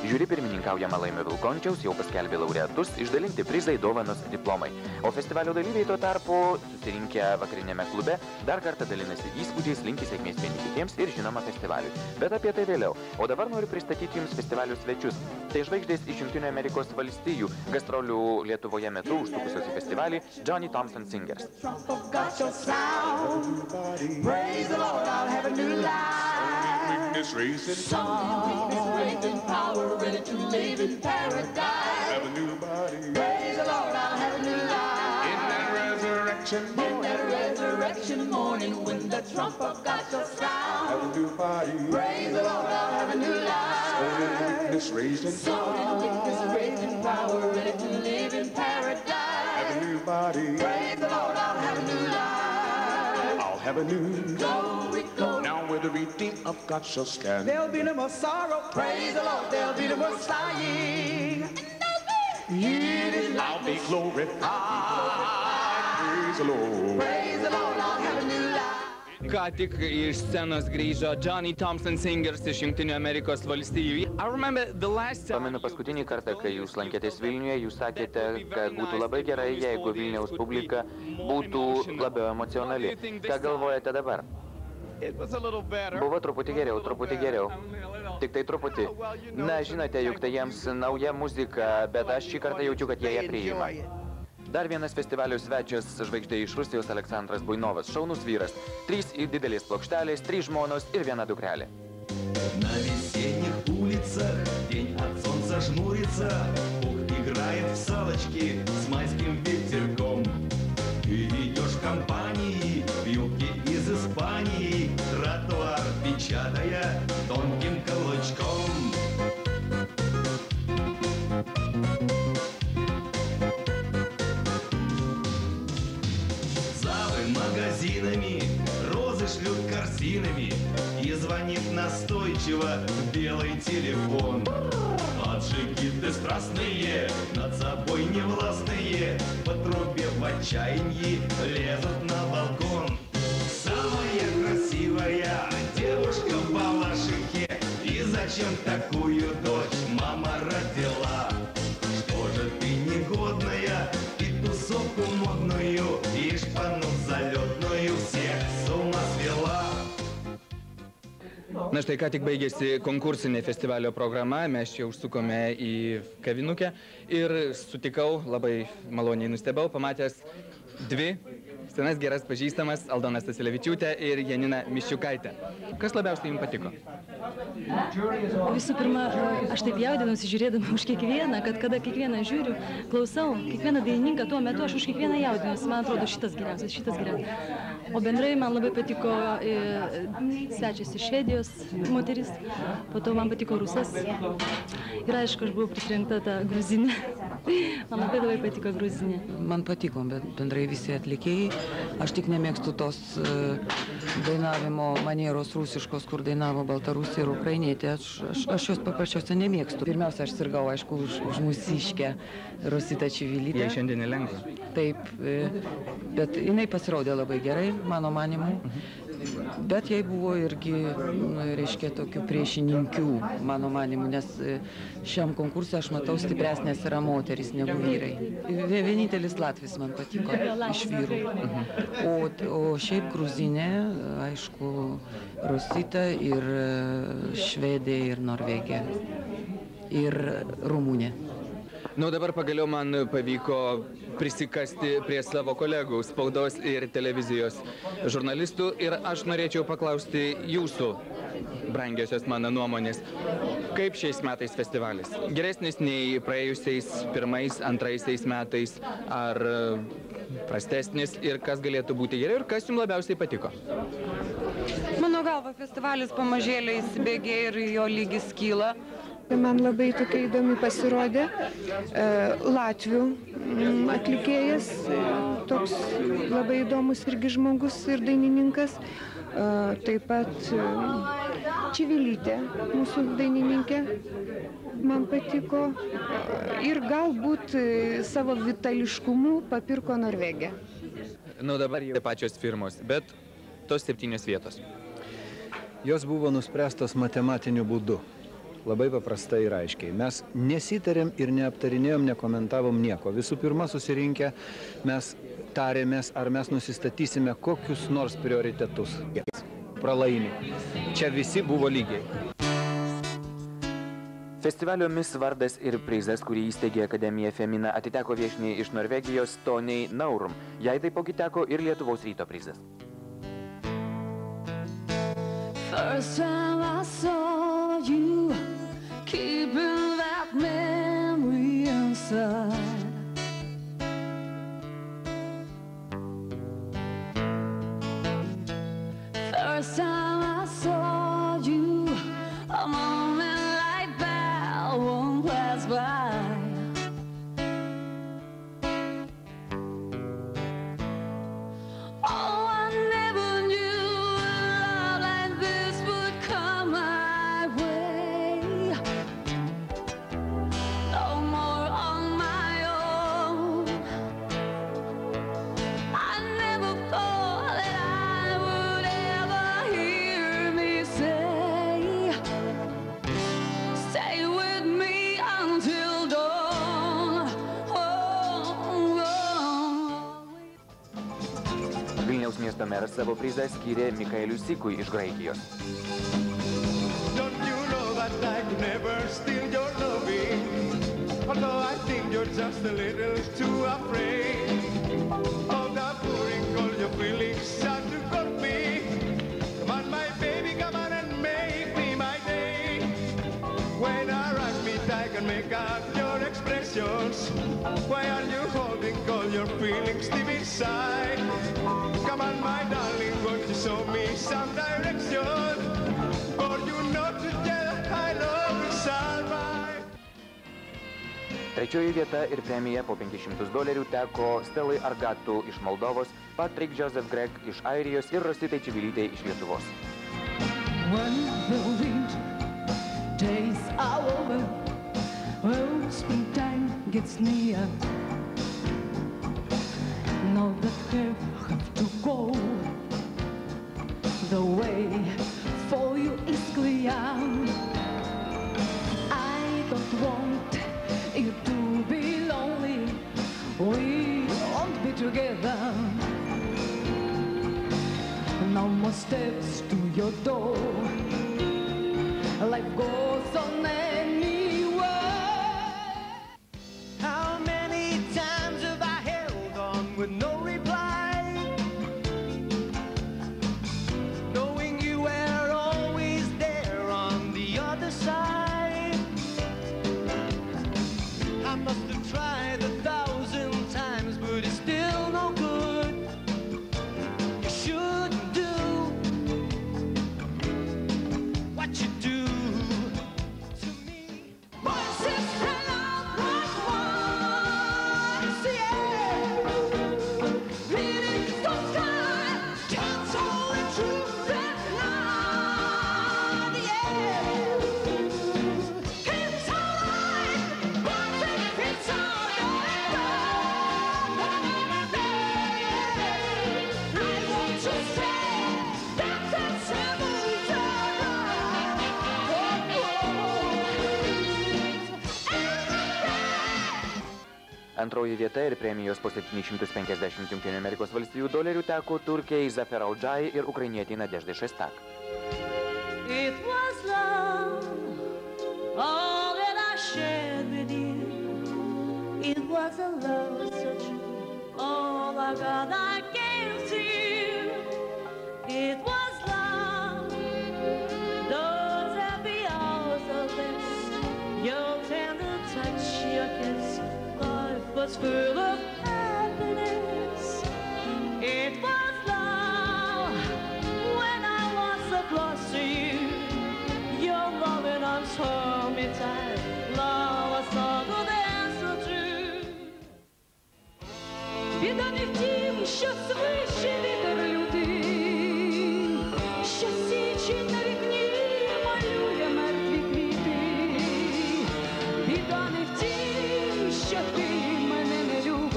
Žiūri pirmininkaujama Laimio Vilkončiaus jau paskelbė laureatus, išdalinti prizai, dovanos, diplomai. O festivalio dalyviai tuo tarpu, susirinkę vakarinėme klube, dar kartą dalinasi įspūdžiais, linki sėkmės vieni kitiems ir žinoma festivaliui. Bet apie tai vėliau. O dabar noriu pristatyti jums festivalio svečius. Tai žvaigždės iš Jungtinių Amerikos valstijų, gastrolių Lietuvoje metu užsukusios į festivalį Johnny Thompson Singers. Weakness raising power, ready to live in paradise. Have a new body. Praise the Lord, I'll have a new life. In that resurrection morning, when the trump of God shall sound. Have a new body. Praise the Lord, I'll have a new life. Soul and weakness raising power, ready to live in paradise. Have a new body. Praise the Lord, I'll have a new life. I'll have a new glory. Now where the redeemed of God shall stand. There'll be no more sorrow. Praise the Lord. There'll be no more sighing. I'll be glorified. Praise the Lord. Praise the Lord. I'll have a new life. Ką tik iš scenos grįžo Johnny Thompson Singers iš Jungtinių Amerikos valstijų. Pamenu paskutinį kartą, kai jūs lankėtės Vilniuje, jūs sakėte, kad būtų labai gerai, jeigu Vilniaus publika būtų labiau emocionali. Ką galvojate dabar? Buvo truputį geriau. Tik tai truputį. Na, žinote, juk tai jiems nauja muzika, bet aš šį kartą jaučiu, kad jie ją priima. Dar vienas festivalio svečias, žvaigždė iš Rusijos Aleksandras Buinovas, šaunus vyras. 3 didelės plokštelės, 3 žmonos ir 1 dukrelė. На весенних улицах день от солнца жмурится, Бог играет в салочки с майским ветерком. Ты идешь в компании, в юбке из Испании, тротуар печатая тонким каблучком. Залы магазинами, розы шлют корзинами, и звонит настойчиво белый телефон. Аджигиты страстные, над собой невластные, по трубе в отчаянии лезут на балкон. Самая красивая девушка в Балашихе, и зачем такую дочь мама родила? Что же ты негодная, и тусовку модную, и шпану залетную всех с ума свела? Na štai, ką tik baigėsi konkursinė festivalio programa, mes čia užsukome į kavinukę ir sutikau, labai maloniai nustebau, pamatęs 2 senas geras pažįstamas, Aldona Stasilevičiūtė ir Janina Miščiukaitė. Kas labiausiai jums patiko? Visų pirma, aš taip jaudinusi žiūrėdama už kiekvieną, kad kada kiekvieną žiūriu, klausau, kiekvieną dainininką tuo metu aš už kiekvieną jaudinusi, man atrodo šitas geriausias. O bendrai man labai patiko svečias iš Švedijos moteris, po to man patiko rusas ir aišku, aš buvau prisirinkta ta gruzinė. Man labai patiko gruzinė. Man patiko, bet bendrai visi atlikėjai. Aš tik nemėgstu tos dainavimo manieros rusiškos, kur dainavo Baltarusija ir Ukrainietė. Aš jos paprasčiausiai nemėgstu. Pirmiausia, aš sirgau, aišku, už mūsiškę Rositą Čivilytę. Jai šiandien nelengva. Taip, bet jinai pasirodė labai gerai, mano manimu. Bet jai buvo irgi, reiškia, tokių priešininkių, mano manimu, nes šiam konkursui aš matau stipresnės yra moteris negu vyrai. Vienintelis Latvis man patiko iš vyrų. O šiaip gruzinė, aišku, Rosita ir Švedė ir Norvegija ir Rumunė. Na, dabar pagaliau man pavyko prisikasti prie savo kolegų, spaudos ir televizijos žurnalistų ir aš norėčiau paklausti jūsų, brangiosios mano nuomonės, kaip šiais metais festivalis? Geresnis nei praėjusiais 1, 2 metais, ar prastesnis ir kas galėtų būti geriau ir kas jums labiausiai patiko? Mano galva, festivalis pamažėliai įsibėgė ir jo lygis kyla. Man labai tokia įdomi pasirodė latvių atlikėjas, toks labai įdomus irgi žmogus ir dainininkas. Taip pat Čivilytė, mūsų dainininkė, man patiko. Ir galbūt savo vitališkumu papirko Norvegiją. Na, dabar jau pačios firmos, bet tos 7 vietos. Jos buvo nuspręstos matematiniu būdu. labai paprastai ir aiškiai. Mes nesitarėm ir neaptarinėjom, nekomentavom nieko. Visų pirma, susirinkę, mes tarėmės, ar mes nusistatysime kokius nors prioritetus. Pralaimi. Čia visi buvo lygiai. Festivalio Miss vardas ir prizas, kurį įsteigė Akademija Femina, atiteko viešniai iš Norvegijos Toniai Naurum. Jai taipogi teko ir Lietuvos ryto prizas. First time I saw you, keeping that memory inside. First time I saw you, a moment like that won't pass by. Oh, I never knew love like this would come my way. No more on my own. I never thought that I would ever hear me say, stay with me until dawn. Oh, Vilniaus miesto meras savo prizą skyrė Mikaeliui Sikui iš Graikijos. Don't you know that I could never steal your loving? Although I think you're just a little too afraid of that pouring all your feelings start to cut me. Come on, my baby, come on and make me my day. When I rock me, I can make out your expressions. Why are you holding all your feelings deep inside? Come on, my darling, won't you show me some direction? For you know together I love you survive. Trečioji vieta ir premija po $500 teko Stelai Argatu iš Moldovos, Patrick Joseph Greg iš Airijos ir Rositai Čivilytei iš Lietuvos. when the winter days are over, when springtime gets near, know that I have to go. The way for you is clear. I don't want you to be lonely. We won't be together. No more steps to your door. Life goes on anyway. How many times have I held on with no reply? Knowing you were always there on the other side. I must have tried 1,000 times, but it's still no good. You shouldn't do what you do to me. Voices aloud like once, yeah. Reading the sky, can't hold the truth at night, yeah. It's alright, but it's alright. I want to say that that's Antroji vieta ir premijos po $750 JAV teko Turkijai Zafer Aldžai ir ukrainietei Nadeždai Šestak. It was love, all that I shared with you. It was a love so true, all I got I gave to you. It was love, those happy hours of bliss, your tender touch, your kiss. Life was full of happiness. It was love when I was so close to you. Your loving arms held me tight. Love was so good and so true. Біда не в тім, що свище вітер лютий, що січень на вікні малює мертві квіти. Біда не в тім, що ти мене не любиш.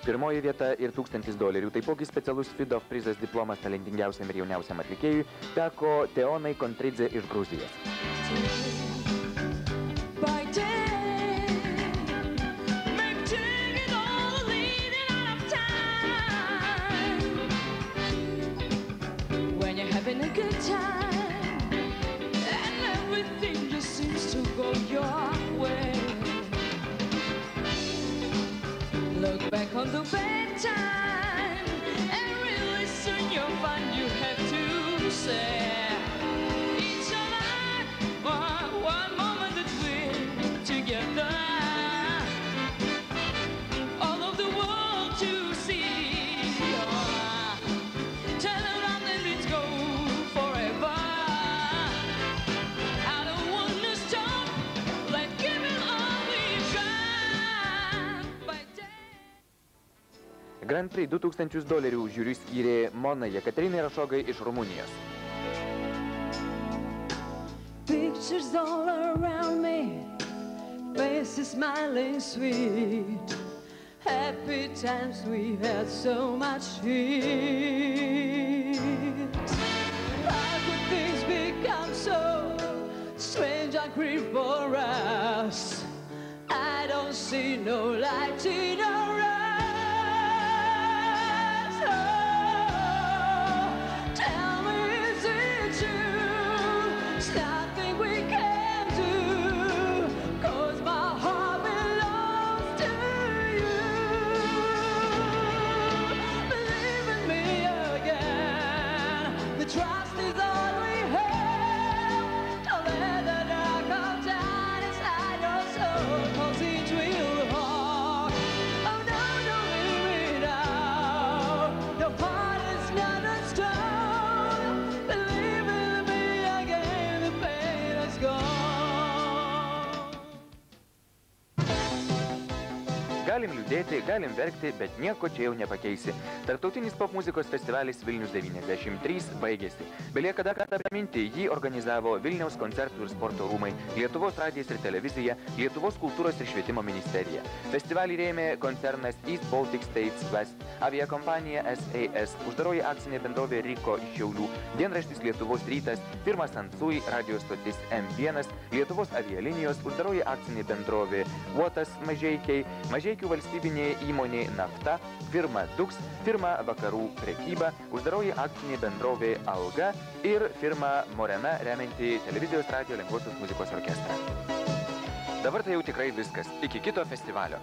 Pirmoji vieta ir $1000. Taipogi specialus FIDOF prizas diplomas talentingiausiam ir jauniausiam atlikėjui teko Teonai Kontridze iš Gruzijos. Look back on the bad time and really soon you'll find you have to say it's a life, one moment that we're together, all of the world to see. Turn around and let's go forever. I don't want to stop, let's give it all we've got. Grand Prix $2000 žiūriui skyrė Mona Jekaterinai Rašogai iš Rumunijos. Pictures all around me, faces smiling sweet, happy times we had so much heat. How could things become so strange and grief for us? I don't see no light in our eyes. Galim liūdėti, galim verkti, bet nieko čia jau nepakeisi. Tarptautinis popmuzikos festivalis Vilnius 93 baigėsi. Belieka dar kartą priminti, jį organizavo Vilniaus koncertų ir sporto rūmai, Lietuvos radijas ir televizija, Lietuvos kultūros ir švietimo ministerija. Festivalį rėmė koncernas East Baltic States West, aviakompanija SAS, uždaroji akcinė bendrovė Riko iš Šiaulių, dienraštis Lietuvos rytas, firma Sansui, radio stotis M1, Lietuvos avialinijos, uždaroji akcinė bendrovė Uotas Mažeikiai, Mažeikių valstybinė įmonė Nafta, firma Dux, firma Vakarų prekyba, uždaroji akcinė bendrovė Alga ir firma Morena remianti televizijos radio lengvosios muzikos orkestrą. Dabar tai jau tikrai viskas. Iki kito festivalio.